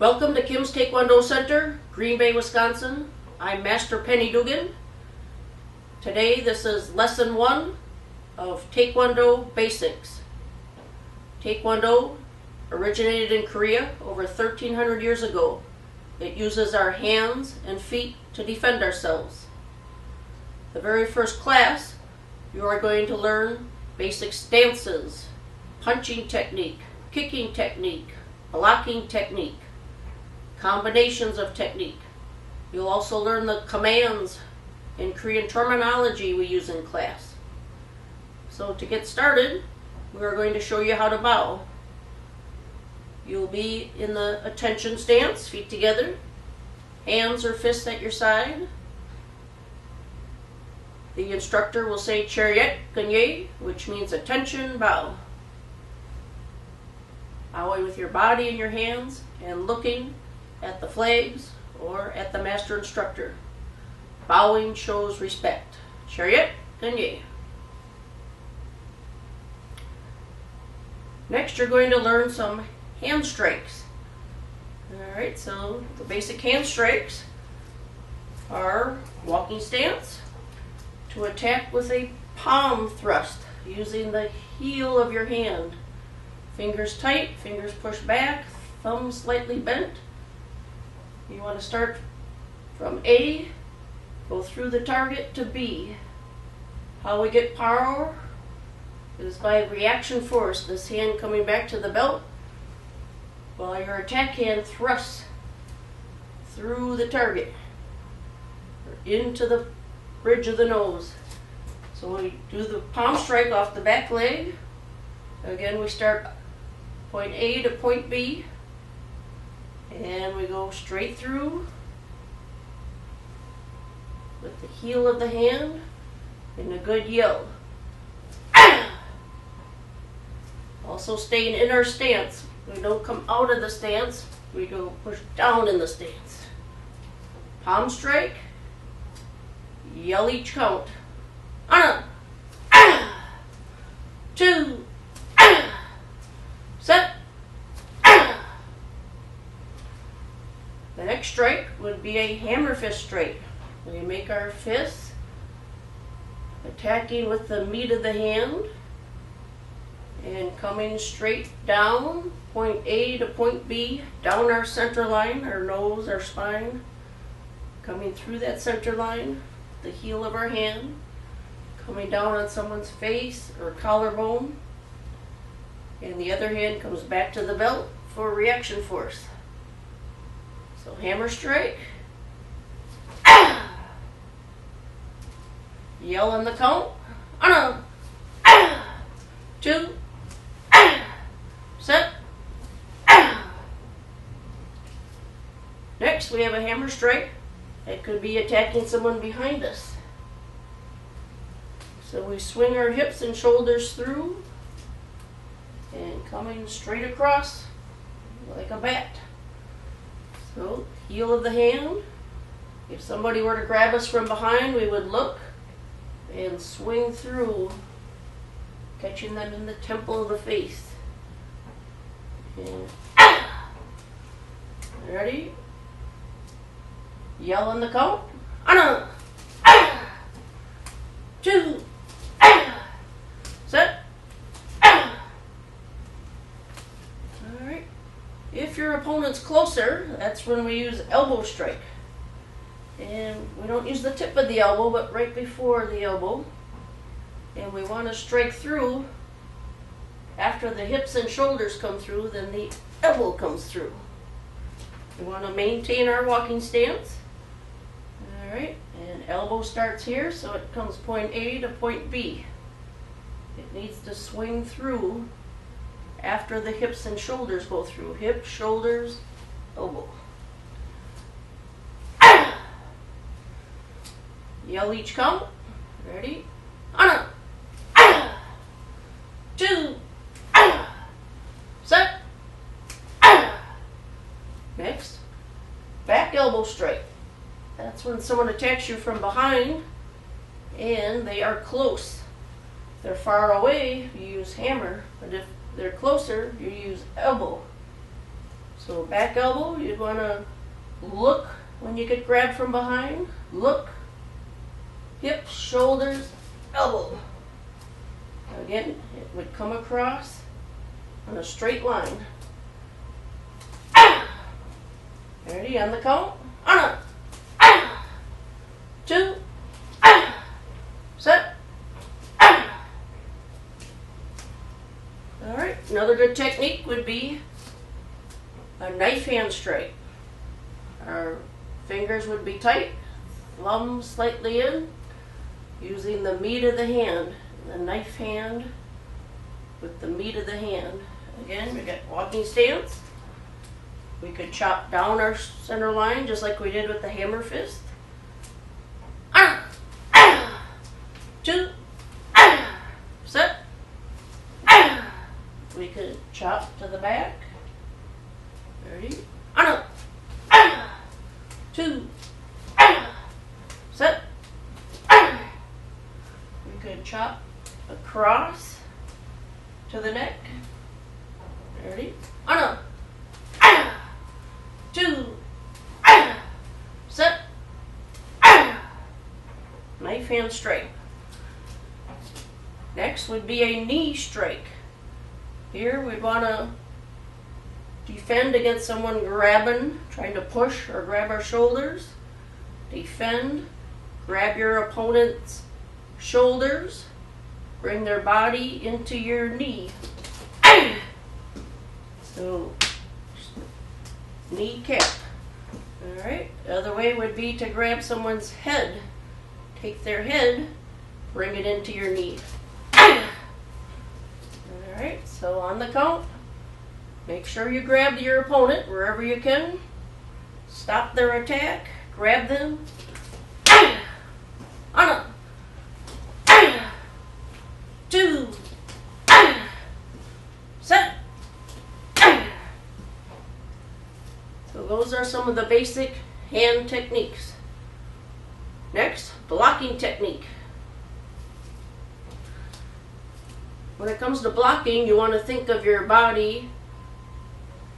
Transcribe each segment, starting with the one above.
Welcome to Kim's Taekwondo Center, Green Bay, Wisconsin. I'm Master Penny Dugan. Today this is lesson 1 of Taekwondo Basics. Taekwondo originated in Korea over 1,300 years ago. It uses our hands and feet to defend ourselves. The very first class, you are going to learn basic stances, punching technique, kicking technique, blocking technique, combinations of technique. You'll also learn the commands and Korean terminology we use in class. So to get started, we are going to show you how to bow. You'll be in the attention stance, feet together, hands or fists at your side. The instructor will say chariot ganye, which means attention, bow. Bowing with your body in your hands and looking at the flags or at the master instructor. Bowing shows respect. Chariot ganye. Next, you're going to learn some hand strikes. Alright, so the basic hand strikes are walking stance, to attack with a palm thrust using the heel of your hand. Fingers tight, fingers pushed back, thumb slightly bent. You want to start from A, go through the target to B. How we get power is by reaction force. This hand coming back to the belt while your attack hand thrusts through the target or into the bridge of the nose. So we do the palm strike off the back leg. Again, we start point A to point B, and we go straight through with the heel of the hand and a good yell. Also staying in our stance. We don't come out of the stance, we go push down in the stance. Palm strike, yell each count. 1, 2, set. The next strike would be a hammer fist strike. We make our fists attacking with the meat of the hand and coming straight down, point A to point B, down our center line, our nose, our spine, coming through that center line, the heel of our hand, coming down on someone's face or collarbone, and the other hand comes back to the belt for reaction force. So hammer strike, yell on the count, 1, 2, set. Next we have a hammer strike. It could be attacking someone behind us. So we swing our hips and shoulders through and coming straight across like a bat. So heel of the hand. If somebody were to grab us from behind, we would look and swing through, catching them in the temple of the face. And ready? Yell on the count. 1, 2, set. Alright. If your opponent's closer, that's when we use elbow strike. And we don't use the tip of the elbow, but right before the elbow. And we want to strike through. After the hips and shoulders come through, then the elbow comes through. We want to maintain our walking stance. Alright, and elbow starts here, so it comes point A to point B. It needs to swing through after the hips and shoulders go through. Hip, shoulders, elbow. Yell each count. Ready? 1, 2, set. Next, back elbow strike. That's when someone attacks you from behind and they are close. If they're far away, you use hammer, but if they're closer, you use elbow. So back elbow, you'd want to look when you get grabbed from behind. Look, hips, shoulders, elbow. Again, it would come across on a straight line. Ready, on the count. On a 2, set. Alright, another good technique would be a knife hand strike. Our fingers would be tight, thumb slightly in, using the meat of the hand, the knife hand with the meat of the hand. Again, we got walking stance. We could chop down our center line just like we did with the hammer fist. 2, set. We could chop to the back. Ready? 2, set. We could chop across to the neck. Ready? 2, set. Knife hand strike. Next would be a knee strike. Here we'd want to defend against someone grabbing, trying to push or grab our shoulders. Defend, grab your opponent's shoulders, bring their body into your knee. So, knee cap. Alright, the other way would be to grab someone's head. Take their head, bring it into your knee. Alright, so on the count, make sure you grab your opponent wherever you can. Stop their attack, grab them. On a 2, set. So those are some of the basic hand techniques. Next, blocking technique. When it comes to blocking, you want to think of your body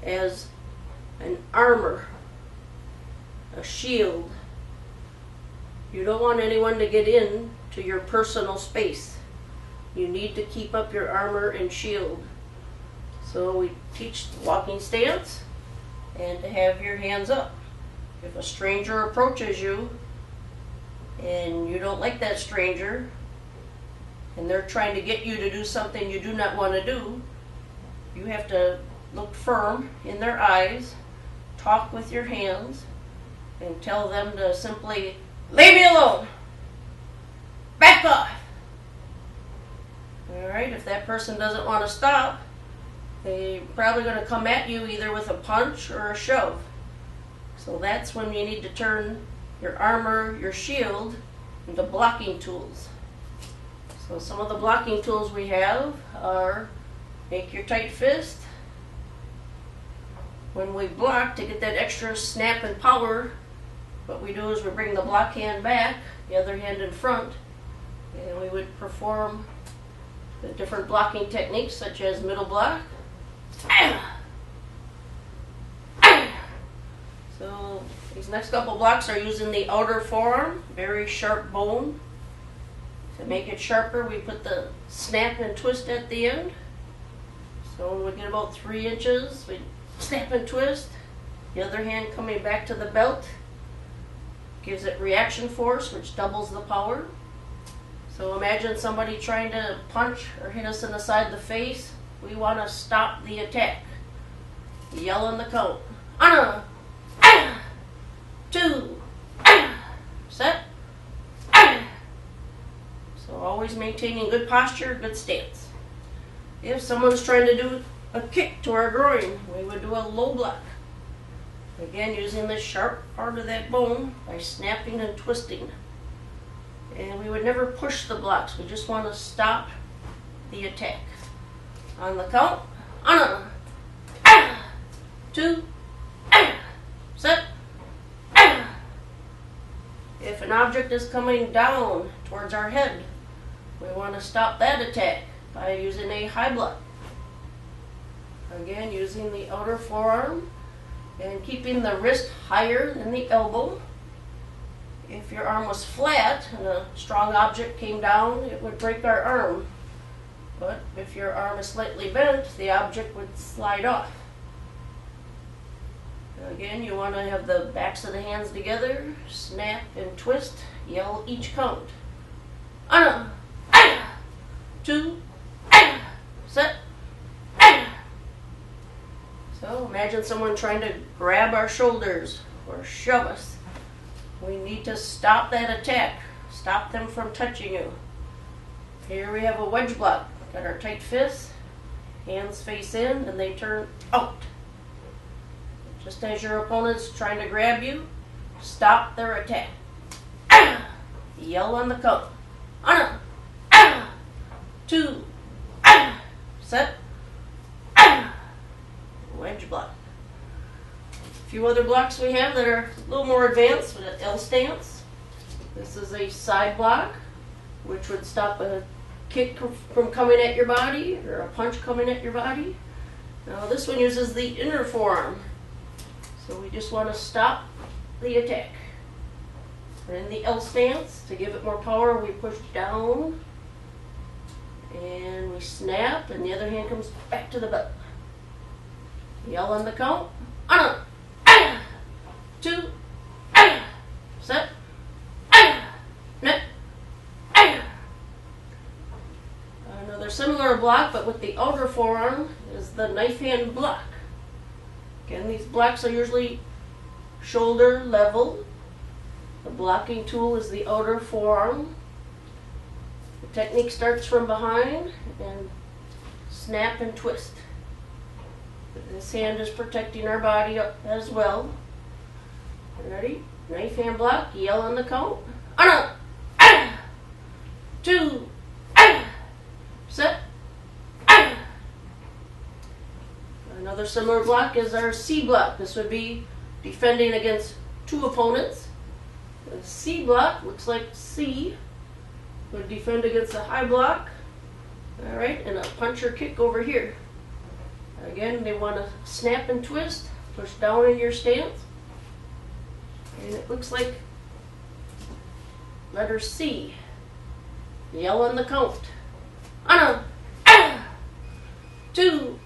as an armor, a shield. You don't want anyone to get in to your personal space. You need to keep up your armor and shield. So we teach walking stance and to have your hands up. If a stranger approaches you and you don't like that stranger and they're trying to get you to do something you do not want to do, you have to look firm in their eyes, talk with your hands, and tell them to simply leave me alone, back off. Alright, if that person doesn't want to stop, they're probably going to come at you either with a punch or a shove. So that's when you need to turn your armor, your shield, into blocking tools. So some of the blocking tools we have are make your tight fist. When we block, to get that extra snap and power, what we do is we bring the block hand back, the other hand in front, and we would perform the different blocking techniques such as middle block. So these next couple blocks are using the outer forearm, very sharp bone. To make it sharper, we put the snap and twist at the end. So when we get about 3 inches, we snap and twist. The other hand coming back to the belt gives it reaction force, which doubles the power. So imagine somebody trying to punch or hit us in the side of the face. We want to stop the attack. Yell in the count. 2, set. So always maintaining good posture, good stance. If someone's trying to do a kick to our groin, we would do a low block. Again, using the sharp part of that bone by snapping and twisting. And we would never push the blocks. We just want to stop the attack. On the count. 2, set. If an object is coming down towards our head, we want to stop that attack by using a high block. Again, using the outer forearm and keeping the wrist higher than the elbow. If your arm was flat and a strong object came down, it would break our arm. But if your arm is slightly bent, the object would slide off. Again, you want to have the backs of the hands together, snap and twist, yell each count. 1, 2, set. So imagine someone trying to grab our shoulders or shove us. We need to stop that attack. Stop them from touching you. Here we have a wedge block. Got our tight fists, hands face in, and they turn out. Just as your opponent's trying to grab you, stop their attack. Yell on the count. 1, 2, set. Wedge block. A few other blocks we have that are a little more advanced with an L stance. This is a side block, which would stop a kick from coming at your body or a punch coming at your body. Now this one uses the inner forearm. So we just want to stop the attack. And in the L stance, to give it more power, we push down and we snap, and the other hand comes back to the belt. Yell on the count. 1, 2, set. Net. Another similar block, but with the outer forearm, is the knife hand block. Again, these blocks are usually shoulder level. The blocking tool is the outer forearm. The technique starts from behind and snap and twist. This hand is protecting our body as well. Ready? Knife hand block, yell on the count. 1, 2, set. Another similar block is our C block. This would be defending against 2 opponents. The C block looks like C would defend against a high block. All right, and a punch or kick over here. Again, they want to snap and twist, push down in your stance. And it looks like letter C. Yell on the count. 1, 2,